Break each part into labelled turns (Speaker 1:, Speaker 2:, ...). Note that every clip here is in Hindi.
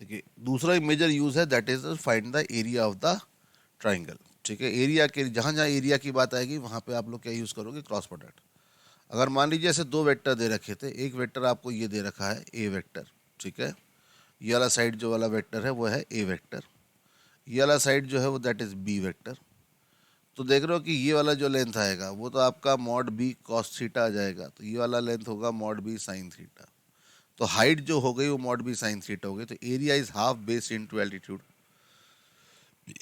Speaker 1: देखिए दूसरा मेजर यूज है that is find the area of the triangle. ठीक है, एरिया के जहाँ जहाँ एरिया की बात आएगी वहाँ पे आप लोग क्या यूज़ करोगे, क्रॉस प्रोडक्ट। अगर मान लीजिए ऐसे दो वेक्टर दे रखे थे, एक वेक्टर आपको ये दे रखा है ए वेक्टर, ठीक है, ये वाला साइड जो वाला वेक्टर है वो है ए वेक्टर, ये वाला साइड जो है वो दैट इज बी वेक्टर। तो देख रहे हो कि ये वाला जो लेंथ आएगा वो तो आपका मॉड बी कॉस थीटा आ जाएगा, तो ये वाला लेंथ होगा मॉड बी साइन थीटा। तो हाइट जो हो गई वो मॉड बी साइन थीटा हो गई, तो area is half base into altitude.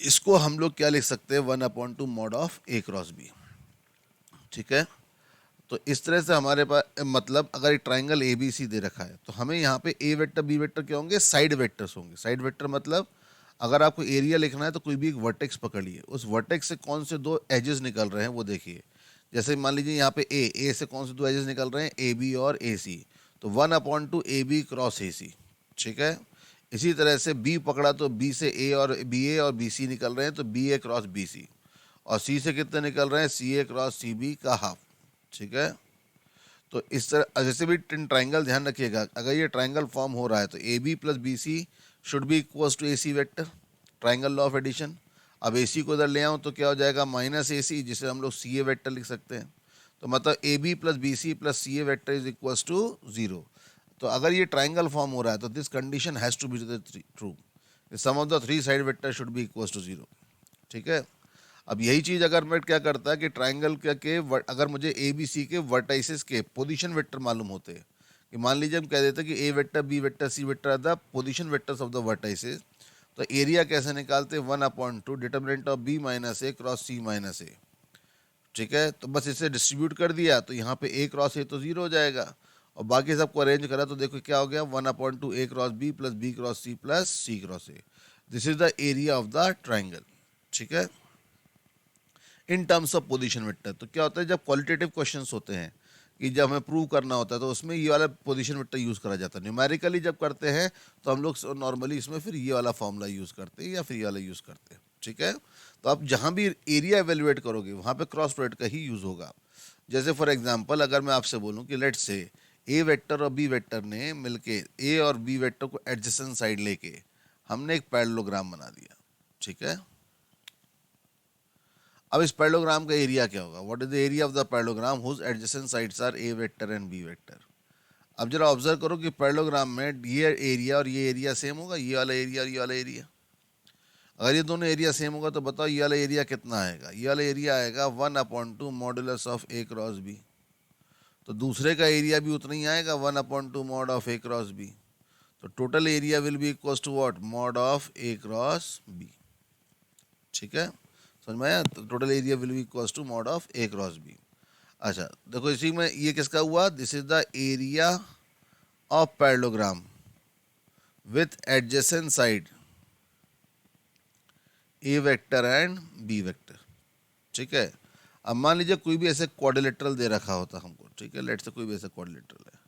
Speaker 1: इसको हम लोग क्या लिख सकते हैं, 1/2 mod of A cross B. ठीक है, तो इस तरह से हमारे पास मतलब अगर एक ट्राइंगल ए बी सी दे रखा है तो हमें यहाँ पे ए वेक्टर बी वेक्टर क्या होंगे, साइड वेक्टर्स होंगे। साइड वेक्टर मतलब अगर आपको एरिया लिखना है तो कोई भी एक वर्टेक्स पकड़िए, उस वर्टेक्स से कौन से दो एजेस निकल रहे हैं वो देखिए। जैसे मान लीजिए यहाँ पे ए से कौन से दो एजेस निकल रहे हैं, ए बी और ए सी, तो 1/2 ए बी क्रॉस ए सी। ठीक है, इसी तरह से बी पकड़ा तो बी से ए और बी सी निकल रहे हैं, तो बी ए क्रॉस बी सी, और सी से कितने निकल रहे हैं, सी ए क्रॉस सी बी का हाफ। ठीक है, तो इस तरह जैसे भी ट्राइंगल ध्यान रखिएगा, अगर ये ट्राइंगल फॉर्म हो रहा है तो A B plus B C should be equals to A C vector, triangle law of addition. अब ए सी को इधर ले आऊँ तो क्या हो जाएगा, माइनस ए सी, जिसे हम लोग सी ए वेक्टर लिख सकते हैं। तो मतलब A B plus B C plus C A vector is equals to zero. तो अगर ये ट्राइंगल फॉर्म हो रहा है तो this condition has to be true, sum of the three side vector should be equals to zero. ठीक है, अब यही चीज़ अगर मैं क्या करता है कि ट्राइंगल अगर मुझे ए बी सी के वर्टाइसिस के पोजीशन वेक्टर मालूम होते हैं, कि मान लीजिए हम कह देते हैं कि A vector B vector C vector are the position vectors of the vertices, तो एरिया कैसे निकालते हैं, 1/2 determinant of B minus A cross C minus A. ठीक है, तो बस इसे डिस्ट्रीब्यूट कर दिया तो यहाँ पे ए क्रॉस ए तो जीरो हो जाएगा, और बाकी सबको अरेंज करा तो देखो क्या हो गया, 1/2 A cross B plus B cross C plus C cross A. This is the area of the triangle. ठीक है, in terms of position vector. तो क्या होता है जब क्वालिटेटिव क्वेश्चंस होते हैं कि जब हमें प्रूव करना होता है तो उसमें ये वाला पोजीशन वेक्टर यूज़ करा जाता है। न्यूमेरिकली जब करते हैं तो हम लोग नॉर्मली इसमें फिर ये वाला फॉर्मूला यूज़ करते हैं या फिर ये वाला यूज़ करते हैं। ठीक है, तो आप जहाँ भी एरिया एवेलुएट करोगे वहाँ पे क्रॉस प्रोडक्ट का ही यूज़ होगा। जैसे फॉर एग्जांपल अगर मैं आपसे बोलूँ कि लेट्स से ए वेक्टर और बी वेक्टर ने मिलके ए और बी वेक्टर को एडजेसेंट साइड लेके हमने एक पैरेललोग्राम बना दिया। ठीक है, अब इस पैरेललोग्राम का एरिया क्या होगा, what is the area of the parallelogram whose adjacent sides are A vector and B vector. अब जरा ऑब्जर्व करो कि पैरेललोग्राम में ये एरिया और ये एरिया सेम होगा, ये वाला एरिया और ये वाला एरिया। अगर ये दोनों एरिया सेम होगा तो बताओ ये वाला एरिया कितना आएगा, ये वाला एरिया आएगा 1/2 modulus of A cross B. तो दूसरे का एरिया भी उतना ही आएगा 1/2 mod of A cross B. तो total area will be equal to what, mod of A cross B. ठीक है, समझ में आया, तो total area will be equal to mod of A cross B. अच्छा देखो इसी में ये किसका हुआ, this is the area of parallelogram with adjacent side A vector and B vector. ठीक है, अब मान लीजिए कोई भी ऐसे क्वाड्रिलेटरल दे रखा होता हमको, ठीक है, लेट से कोई भी ऐसे क्वाड्रिलेटरल है,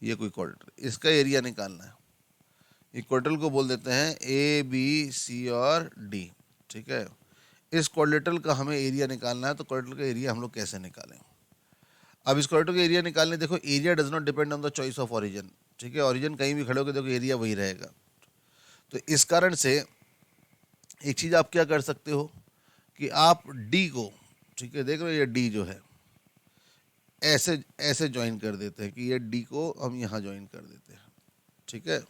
Speaker 1: ये कोई क्वाड्रिलेटरल, इसका एरिया निकालना है। ये क्वाड्रिलेटरल को बोल देते हैं ए बी सी और डी। ठीक है, इस क्वाड्रिलेटरल का हमें एरिया निकालना है, तो क्वाड्रिलेटरल का एरिया हम लोग कैसे निकालें। अब इस क्वाड्रेटर का एरिया निकालने, देखो area does not depend on the choice of origin. ठीक है, ओरिजिन कहीं भी खड़े होकर देखो एरिया वही रहेगा। तो इस कारण से एक चीज़ आप क्या कर सकते हो कि आप डी को, ठीक है, देख रहे हो ये डी जो है ऐसे ऐसे ज्वाइन कर देते हैं कि ये डी को हम यहाँ ज्वाइन कर देते हैं। ठीक है,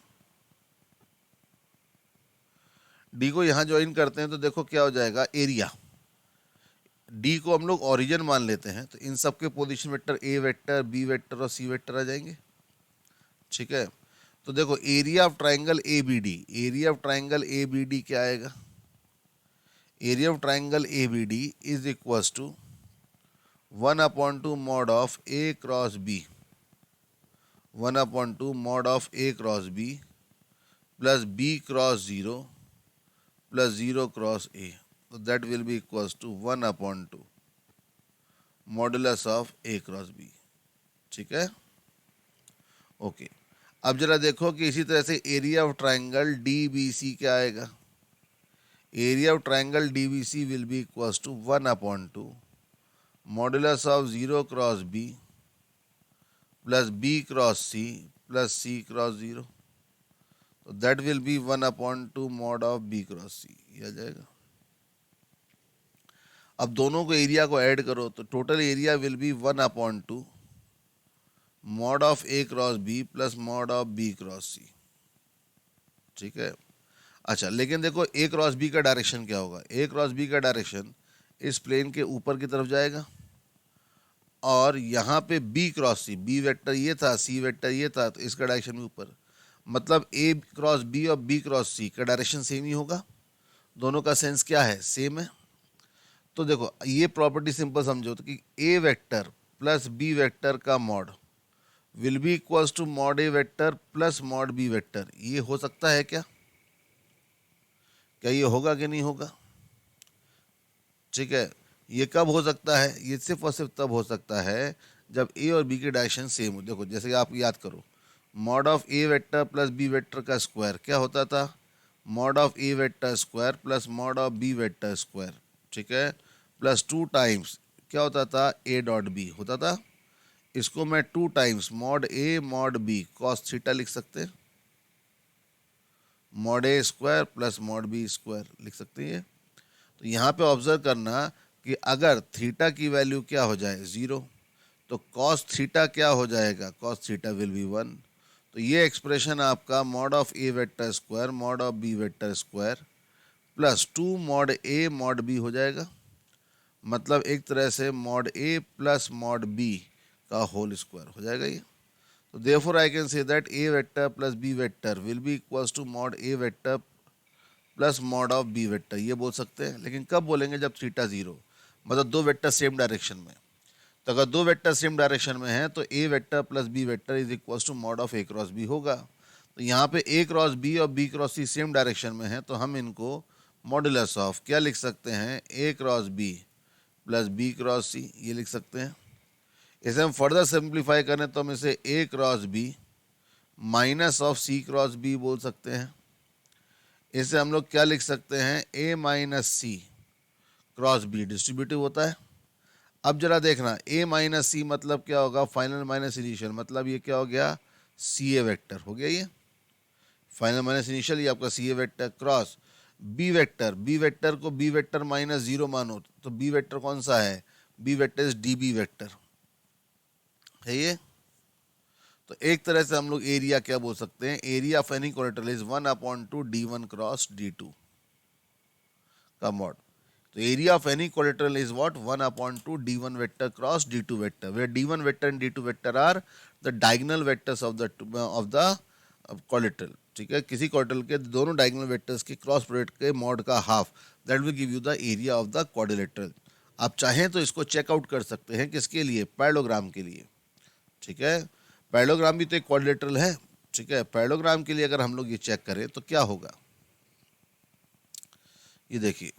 Speaker 1: डी को यहाँ ज्वाइन करते हैं तो देखो क्या हो जाएगा, एरिया डी को हम लोग ओरिजिन मान लेते हैं, तो इन सब के position vector A vector B vector और सी वेक्टर आ जाएंगे। ठीक है, तो देखो area of triangle A B D, area of triangle A B D क्या आएगा, area of triangle A B D is equal to 1/2 mod of A cross B, 1/2 mod of A cross B plus B cross zero plus zero cross A, तो that will be equal to 1/2 modulus of A cross B. ठीक है, ओके। अब जरा देखो कि इसी तरह से area of triangle D B C क्या आएगा, area of triangle D B C will be equal to 1/2 modulus of zero cross B plus B cross C plus C cross zero. तो that will be 1/2 mod of B cross C, ये आ जाएगा। अब दोनों को एरिया को ऐड करो तो total area will be 1/2 mod of A cross B plus mod of B cross C. ठीक है। अच्छा, लेकिन देखो ए क्रॉस बी का डायरेक्शन क्या होगा? ए क्रॉस बी का डायरेक्शन इस प्लेन के ऊपर की तरफ जाएगा, और यहाँ पे B cross C, B vector ये था, सी वेक्टर ये था, तो इसका डायरेक्शन भी ऊपर। मतलब ए क्रॉस बी और बी क्रॉस सी का डायरेक्शन सेम ही होगा। दोनों का सेंस क्या है? सेम है। तो देखो ये प्रॉपर्टी सिंपल समझो तो कि A vector plus B vector का mod will be equals to mod A vector plus mod B vector. ये हो सकता है क्या? क्या ये होगा कि नहीं होगा? ठीक है। ये कब हो सकता है? ये सिर्फ और सिर्फ तब हो सकता है जब ए और बी के डायरेक्शन सेम हो। देखो जैसे कि आप याद करो, mod of A vector plus B vector का स्क्वायर क्या होता था? Mod of A vector square plus mod of B vector square. ठीक है। प्लस 2 टाइम्स क्या होता था? ए डॉट बी होता था। इसको मैं 2 times mod A mod B cos theta लिख सकते हैं। Mod A square plus mod B square लिख सकते हैं। तो यहाँ पे ऑब्जर्व करना कि अगर थीटा की वैल्यू क्या हो जाए? 0, तो कॉस थीटा क्या हो जाएगा? Cos theta will be 1। तो ये एक्सप्रेशन आपका mod of A vector square mod of B vector square plus 2 mod A mod B हो जाएगा। मतलब एक तरह से mod A plus mod B का होल स्क्वायर हो जाएगा ये। तो therefore I can say that A vector plus B vector will be equals to mod A vector plus mod of B vector, ये बोल सकते हैं। लेकिन कब बोलेंगे? जब थीटा 0, मतलब दो वेक्टर सेम डायरेक्शन में। तो अगर दो वेक्टर सेम डायरेक्शन में है तो A vector plus B vector is equals to mod of A cross B होगा। तो यहाँ पे ए क्रॉस बी और B cross C same direction में है, तो हम इनको मॉडुलस ऑफ क्या लिख सकते हैं? A cross B plus B cross C, ये लिख सकते हैं। इसे हम फर्दर सिंप्लीफाई करें तो हम इसे A cross B minus of C cross B बोल सकते हैं। इसे हम लोग क्या लिख सकते हैं? ए माइनस सी क्रॉस बी डिस्ट्रीब्यूटिव होता है। अब जरा देखना, ए माइनस सी मतलब क्या होगा? फाइनल माइनस इनिशियल, मतलब ये क्या हो गया? सी ए वेक्टर हो गया। ये फाइनल माइनस इनिशियल, ये आपका C A vector cross B vector. B vector को बी वेक्टर माइनस 0 मानो तो बी वेक्टर कौन सा है? B vector is D B vector है ये। तो एक तरह से हम लोग एरिया क्या बोल सकते हैं? Area of any quadrilateral is 1/2 d1 cross d2 का मॉड। तो area of any quadrilateral is what? 1/2 d1 vector cross d2 vector, where d1 vector and d2 vector are the diagonal vectors of the quadrilateral. ठीक है। किसी कोलेटरल के दोनों डायगोनल वेक्टर्स के क्रॉस प्रोडक्ट के मॉड का half, that will give you the area of the quadrilateral. आप चाहें तो इसको चेकआउट कर सकते हैं। किसके लिए? पैरेललोग्राम के लिए। ठीक है। पैरेललोग्राम भी तो एक क्वाड्रिलेटरल है। ठीक है। पैरेललोग्राम के लिए अगर हम लोग ये चेक करें तो क्या होगा? ये देखिए,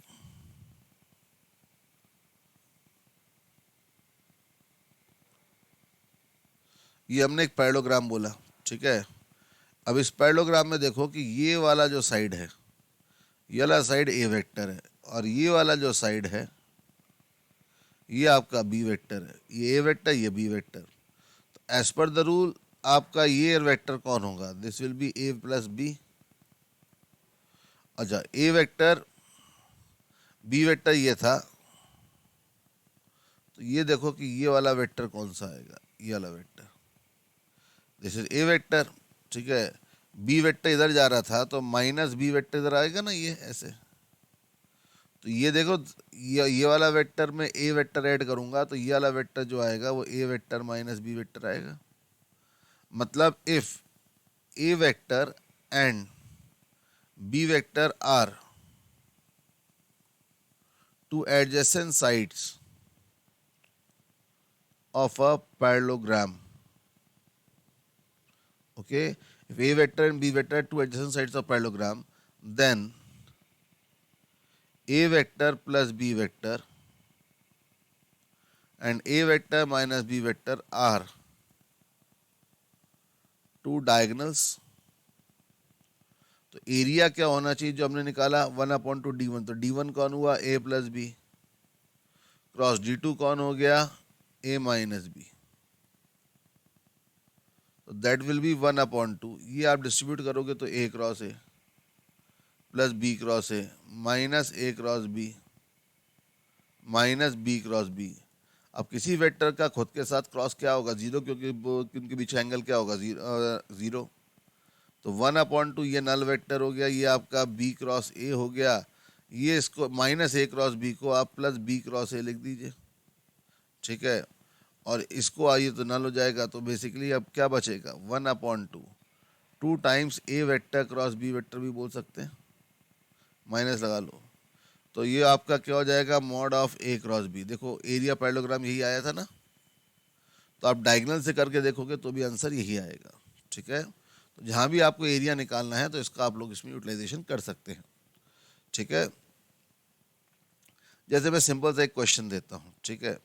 Speaker 1: ये हमने एक पैरेललोग्राम बोला। ठीक है। अब इस पैरेललोग्राम में देखो कि ये वाला जो साइड है, ये वाला साइड ए वेक्टर है, और ये वाला जो साइड है ये आपका बी वेक्टर है। ये ए वेक्टर, ये बी वेक्टर। तो एज पर द रूल आपका ये वेक्टर कौन होगा? This will be A plus B. अच्छा, ए वेक्टर बी वेक्टर ये था, तो ये देखो कि ये वाला वेक्टर कौन सा आएगा? ये वाला vector, this is a vector. ठीक है। बी वेक्टर इधर जा रहा था तो माइनस बी वेक्टर इधर आएगा ना, ये ऐसे। तो ये देखो, ये वाला वेक्टर में ए वेक्टर ऐड करूंगा तो ये वाला वेक्टर जो आएगा वो A vector minus B vector आएगा। मतलब if A vector and B vector are two adjacent sides of a parallelogram. Okay, if a vector and b vector are two adjacent sides of parallelogram, then a vector plus b vector and a vector minus b vector are two diagonals. तो एरिया क्या होना चाहिए जो हमने निकाला? 1/2 d1। तो d1 कौन हुआ? a plus B cross d2 कौन हो गया? a minus B. तो दैट विल बी 1/2। ये आप डिस्ट्रीब्यूट करोगे तो A cross A plus B cross A minus A cross B minus B cross B. अब किसी वेक्टर का खुद के साथ क्रॉस क्या होगा? जीरो, क्योंकि उनके बीच का एंगल क्या होगा? जीरो। तो 1/2 ये नल वेक्टर हो गया, ये आपका बी क्रॉस ए हो गया। ये इसको माइनस ए क्रॉस बी को आप प्लस बी क्रॉस ए लिख दीजिए, ठीक है। और इसको आइए तो नल हो जाएगा। तो बेसिकली अब क्या बचेगा? 1/2 टू टाइम्स ए वेक्टर क्रॉस बी वेक्टर भी बोल सकते हैं, माइनस लगा लो। तो ये आपका क्या हो जाएगा? Mod of A cross B. देखो एरिया पैरेललोग्राम यही आया था ना, तो आप डायगोनल से करके देखोगे तो भी आंसर यही आएगा, ठीक है। तो जहाँ भी आपको एरिया निकालना है तो इसका आप लोग इसमें यूटिलाइजेशन कर सकते हैं, ठीक है। जैसे मैं सिंपल सा एक क्वेश्चन देता हूँ, ठीक है।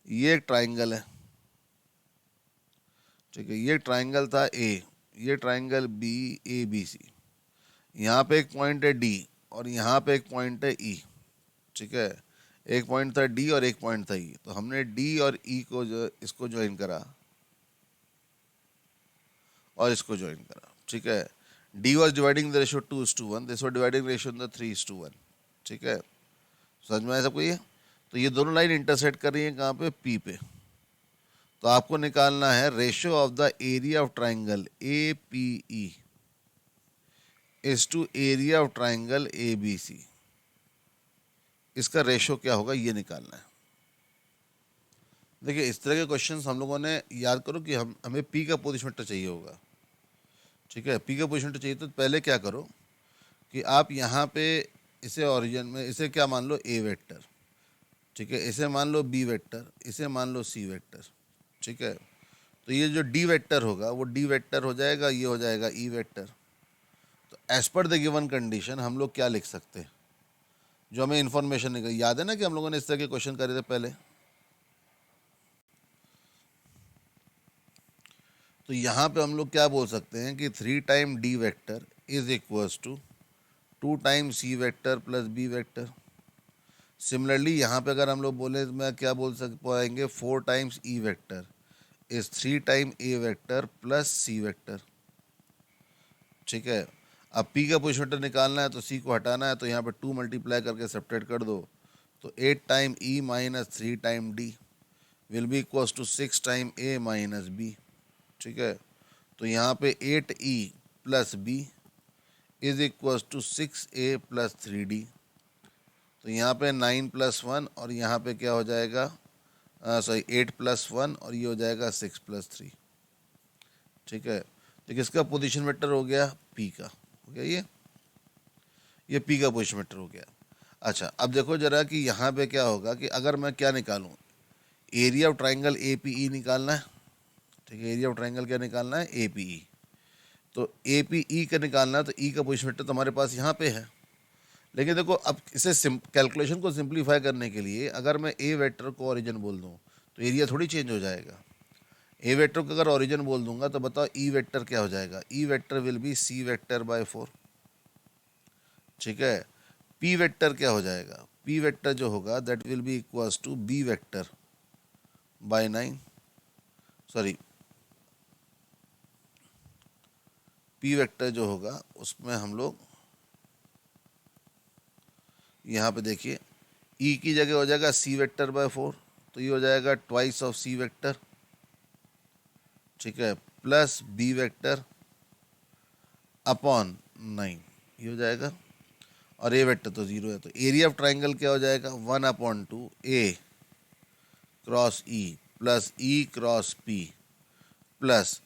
Speaker 1: ये एक ट्राइंगल है, ठीक है। ये ट्राइंगल था ए, ये triangle B A B C. यहाँ पे एक पॉइंट है डी और यहाँ पे एक पॉइंट है ई, ठीक है। एक पॉइंट था डी और एक पॉइंट था ई। तो हमने डी और ई को जो इसको ज्वाइन करा और इसको ज्वाइन करा, ठीक है। D was dividing the ratio 2:1, this was dividing ratio in the 3:1, ठीक है। समझ में आया सबको ये? तो ये दोनों लाइन इंटरसेक्ट कर रही है कहाँ पे? पी पे। तो आपको निकालना है ratio of the area of triangle A P E is to area of triangle A B C. इसका रेशियो क्या होगा ये निकालना है। देखिए इस तरह के क्वेश्चंस हम लोगों ने याद करो कि हमें पी का पोजीशन वेक्टर चाहिए होगा, ठीक है। पी का पोजीशन वेक्टर चाहिए तो पहले क्या करो कि आप यहाँ पे इसे ओरिजिन में इसे क्या मान लो? ए वेक्टर, ठीक है। इसे मान लो बी वेक्टर, इसे मान लो सी वेक्टर, ठीक है। तो ये जो डी वेक्टर होगा वो डी वेक्टर हो जाएगा, ये हो जाएगा ई वेक्टर। तो as per the given condition हम लोग क्या लिख सकते हैं? जो हमें इन्फॉर्मेशन निकल, याद है ना कि हम लोगों ने इस तरह के क्वेश्चन करे थे पहले। तो यहाँ पे हम लोग क्या बोल सकते हैं कि 3 time D vector is equals to 2 time C vector plus B vector. Similarly यहाँ पे अगर हम लोग बोले तो मैं क्या बोल सक पाएंगे? 4 times E vector is 3 time A vector plus C vector, ठीक है। अब पी का पोजीशन वेक्टर निकालना है तो सी को हटाना है, तो यहाँ पे 2 मल्टीप्लाई करके सब्ट्रैक्ट कर दो। तो 8 time E minus 3 time D will be equals to 6 time A minus B, ठीक है। तो यहाँ पे 8e plus B is equals to 6a plus 3d। तो यहाँ पे 9 + 1 और यहाँ पे क्या हो जाएगा? सॉरी 8 + 1 और ये हो जाएगा 6 + 3, ठीक है। तो किसका पोजीशन वेक्टर हो गया? पी का हो गया ये पी का पोजीशन वेक्टर हो गया। अच्छा अब देखो जरा कि यहाँ पे क्या होगा कि अगर मैं क्या निकालूँ? Area of triangle A P ई निकालना है, ठीक है। एरिया ऑफ ट्राइंगल क्या निकालना है? ए पी ई। तो ए पी ई का निकालना है तो ई का पोजीशन वेक्टर तो हमारे पास यहाँ पे है। लेकिन देखो अब इसे कैलकुलेशन को सिंप्लीफाई करने के लिए अगर मैं ए वेक्टर को ओरिजिन बोल दूँ तो एरिया थोड़ी चेंज हो जाएगा। ए वेक्टर को अगर ओरिजिन बोल दूंगा तो बताओ ई वेक्टर क्या हो जाएगा? E vector will be C vector by 4, ठीक है। पी वेक्टर क्या हो जाएगा? पी वेक्टर जो होगा that will be equals to B vector by 9, sorry P vector जो होगा उसमें हम लोग यहाँ पे देखिए ई की जगह हो जाएगा सी वेक्टर बाय 4, तो ये हो जाएगा ट्वाइस ऑफ सी वेक्टर, ठीक है, प्लस बी वेक्टर अपॉन 9, ये हो जाएगा। और ए वेक्टर तो 0 है, तो एरिया ऑफ ट्राइंगल क्या हो जाएगा? 1/2 A cross E plus E cross P plus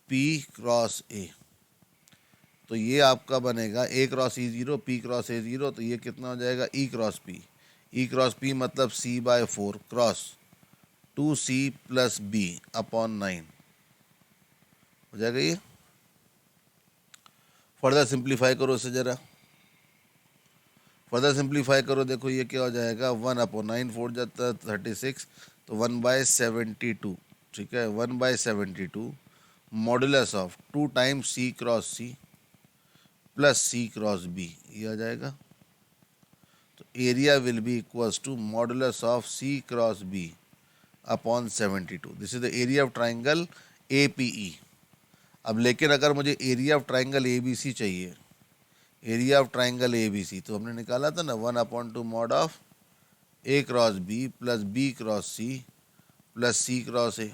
Speaker 1: P cross A. तो ये आपका बनेगा A cross E 0 P cross A 0, तो ये कितना हो जाएगा? E cross P. E cross P मतलब C by 4 cross 2c plus B upon 9 हो जाएगा ये। फर्दर सिंप्लीफाई करो इसे जरा, फर्दर सिंप्लीफाई करो, देखो ये क्या हो जाएगा? 1/9, 4 जाता है 36, तो 1/72, ठीक है। 1/72 modulus of 2 times C cross C plus C cross B, ये आ जाएगा। तो area will be equals to modulus of C cross B upon 72। This is the area of triangle APE। अब लेकिन अगर मुझे एरिया ऑफ ट्राइंगल ABC चाहिए, एरिया ऑफ ट्राइंगल ABC, तो हमने निकाला था ना 1/2 mod of A cross B plus B cross C plus C cross A।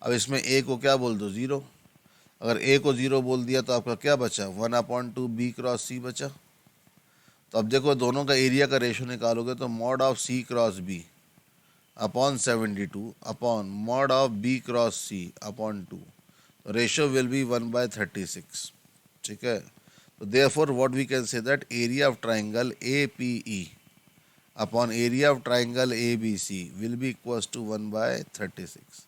Speaker 1: अब इसमें A को क्या बोल दो, 0। अगर A को 0 बोल दिया तो आपका क्या बचा, 1/2 B क्रॉस C बचा। तो अब देखो दोनों का एरिया का रेशो निकालोगे तो mod of C cross B upon 72 upon mod of B cross C upon 2, ratio will be 1/36। ठीक है, तो therefore what we can say that area of triangle APE upon area of triangle ABC will be equals to 1/36।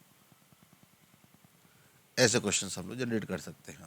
Speaker 1: ऐसे क्वेश्चन हम लोग जनरेट कर सकते हैं।